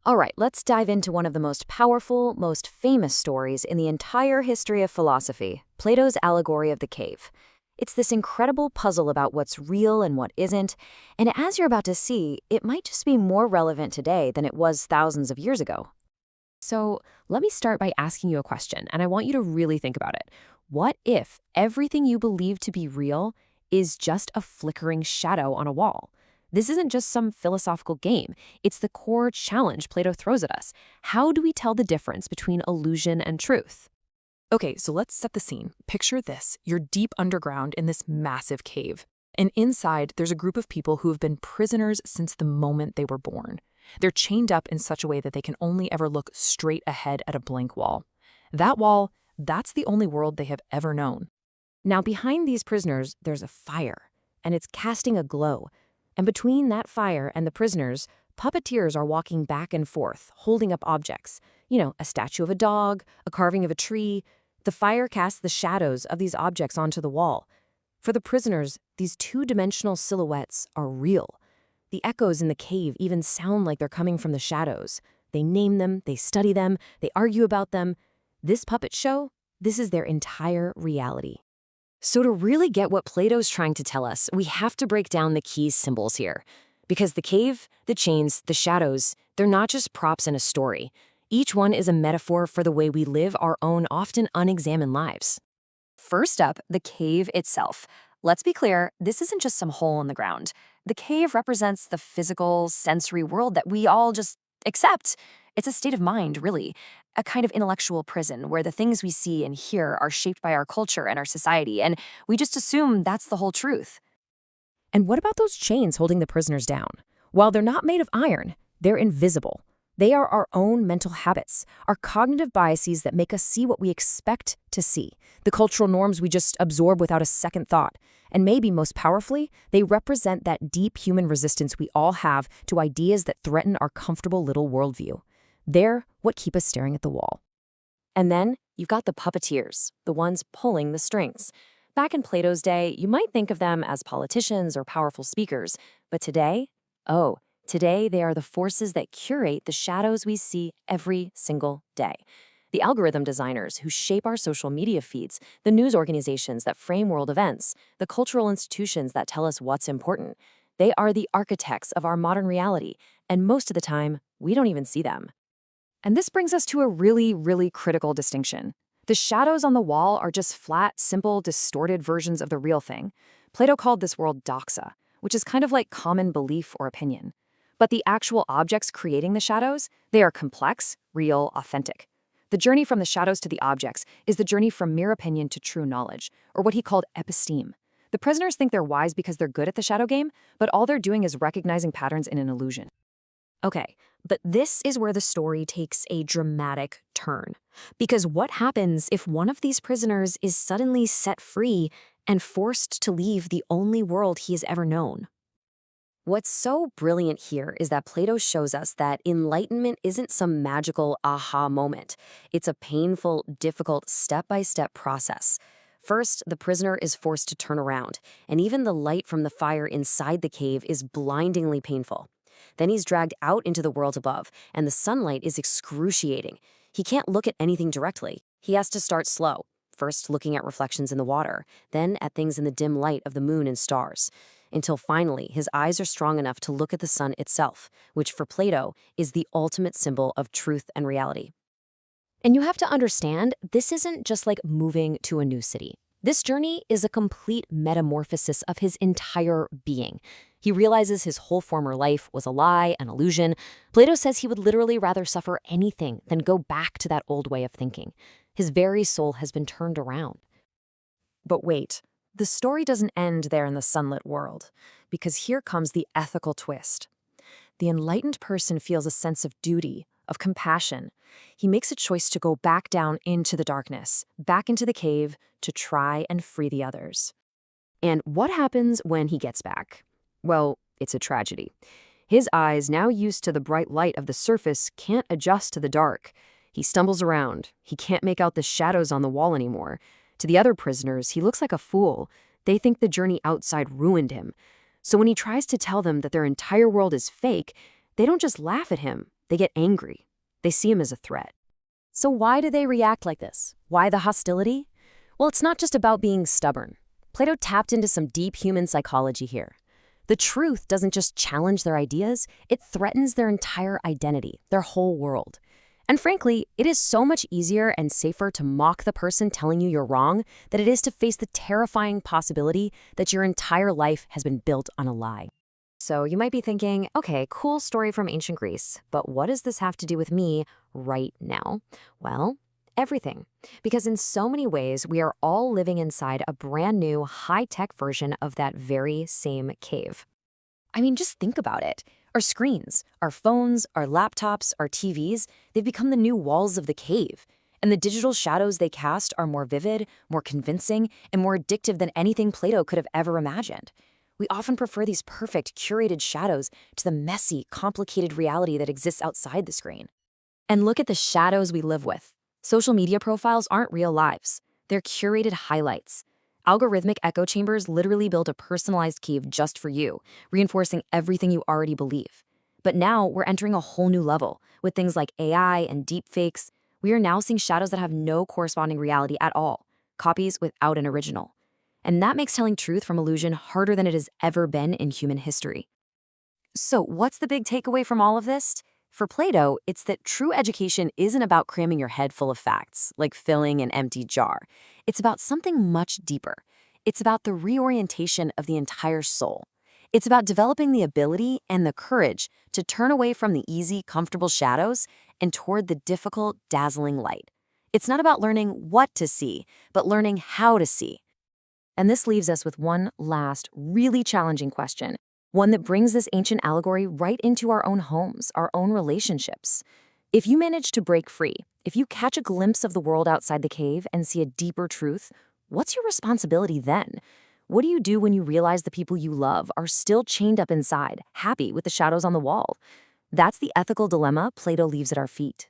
All right, let's dive into one of the most powerful, most famous stories in the entire history of philosophy, Plato's Allegory of the Cave. It's this incredible puzzle about what's real and what isn't, and as you're about to see, it might just be more relevant today than it was thousands of years ago. So let me start by asking you a question, and I want you to really think about it. What if everything you believe to be real is just a flickering shadow on a wall? This isn't just some philosophical game. It's the core challenge Plato throws at us. How do we tell the difference between illusion and truth? Okay, so let's set the scene. Picture this. You're deep underground in this massive cave. And inside, there's a group of people who have been prisoners since the moment they were born. They're chained up in such a way that they can only ever look straight ahead at a blank wall. That wall, that's the only world they have ever known. Now, behind these prisoners, there's a fire, and it's casting a glow. And between that fire and the prisoners, puppeteers are walking back and forth, holding up objects. A statue of a dog, a carving of a tree. The fire casts the shadows of these objects onto the wall. For the prisoners, these two-dimensional silhouettes are real. The echoes in the cave even sound like they're coming from the shadows. They name them, they study them, they argue about them. This puppet show, this is their entire reality. So to really get what Plato's trying to tell us, we have to break down the key symbols here. Because the cave, the chains, the shadows, they're not just props in a story. Each one is a metaphor for the way we live our own often unexamined lives. First up, the cave itself. Let's be clear, this isn't just some hole in the ground. The cave represents the physical, sensory world that we all just accept. It's a state of mind, really. A kind of intellectual prison where the things we see and hear are shaped by our culture and our society, and we just assume that's the whole truth. And what about those chains holding the prisoners down? While they're not made of iron, they're invisible. They are our own mental habits, our cognitive biases that make us see what we expect to see, the cultural norms we just absorb without a second thought. And maybe most powerfully, they represent that deep human resistance we all have to ideas that threaten our comfortable little worldview. They're what keep us staring at the wall. And then you've got the puppeteers, the ones pulling the strings. Back in Plato's day, you might think of them as politicians or powerful speakers, but today they are the forces that curate the shadows we see every single day. The algorithm designers who shape our social media feeds, the news organizations that frame world events, the cultural institutions that tell us what's important. They are the architects of our modern reality, and most of the time, we don't even see them. And this brings us to a really, really critical distinction. The shadows on the wall are just flat, simple, distorted versions of the real thing. Plato called this world doxa, which is kind of like common belief or opinion. But the actual objects creating the shadows, they are complex, real, authentic. The journey from the shadows to the objects is the journey from mere opinion to true knowledge, or what he called episteme. The prisoners think they're wise because they're good at the shadow game, but all they're doing is recognizing patterns in an illusion. Okay, but this is where the story takes a dramatic turn. Because what happens if one of these prisoners is suddenly set free and forced to leave the only world he has ever known? What's so brilliant here is that Plato shows us that enlightenment isn't some magical aha moment. It's a painful, difficult, step-by-step process. First, the prisoner is forced to turn around, and even the light from the fire inside the cave is blindingly painful. Then he's dragged out into the world above, and the sunlight is excruciating. He can't look at anything directly. He has to start slow, first looking at reflections in the water, then at things in the dim light of the moon and stars, until finally his eyes are strong enough to look at the sun itself, which for Plato is the ultimate symbol of truth and reality. And you have to understand, this isn't just like moving to a new city. This journey is a complete metamorphosis of his entire being. He realizes his whole former life was a lie, an illusion. Plato says he would literally rather suffer anything than go back to that old way of thinking. His very soul has been turned around. But wait, the story doesn't end there in the sunlit world, because here comes the ethical twist. The enlightened person feels a sense of duty, of compassion. He makes a choice to go back down into the darkness, back into the cave, to try and free the others. And what happens when he gets back? Well, it's a tragedy. His eyes, now used to the bright light of the surface, can't adjust to the dark. He stumbles around. He can't make out the shadows on the wall anymore. To the other prisoners, he looks like a fool. They think the journey outside ruined him. So when he tries to tell them that their entire world is fake, they don't just laugh at him. They get angry. They see him as a threat. So why do they react like this? Why the hostility? Well, it's not just about being stubborn. Plato tapped into some deep human psychology here. The truth doesn't just challenge their ideas, it threatens their entire identity, their whole world. And frankly, it is so much easier and safer to mock the person telling you you're wrong than it is to face the terrifying possibility that your entire life has been built on a lie. So you might be thinking, okay, cool story from ancient Greece, but what does this have to do with me right now? Well, everything. Because in so many ways, we are all living inside a brand new high-tech version of that very same cave. I mean, just think about it. Our screens, our phones, our laptops, our TVs, they've become the new walls of the cave. And the digital shadows they cast are more vivid, more convincing, and more addictive than anything Plato could have ever imagined. We often prefer these perfect, curated shadows to the messy, complicated reality that exists outside the screen. And look at the shadows we live with. Social media profiles aren't real lives. They're curated highlights. Algorithmic echo chambers literally build a personalized cave just for you, reinforcing everything you already believe. But now we're entering a whole new level. With things like AI and deepfakes, we are now seeing shadows that have no corresponding reality at all, copies without an original. And that makes telling truth from illusion harder than it has ever been in human history. So what's the big takeaway from all of this? For Plato, it's that true education isn't about cramming your head full of facts, like filling an empty jar. It's about something much deeper. It's about the reorientation of the entire soul. It's about developing the ability and the courage to turn away from the easy, comfortable shadows and toward the difficult, dazzling light. It's not about learning what to see, but learning how to see. And this leaves us with one last, really challenging question. One that brings this ancient allegory right into our own homes, our own relationships. If you manage to break free, if you catch a glimpse of the world outside the cave and see a deeper truth, what's your responsibility then? What do you do when you realize the people you love are still chained up inside, happy with the shadows on the wall? That's the ethical dilemma Plato leaves at our feet.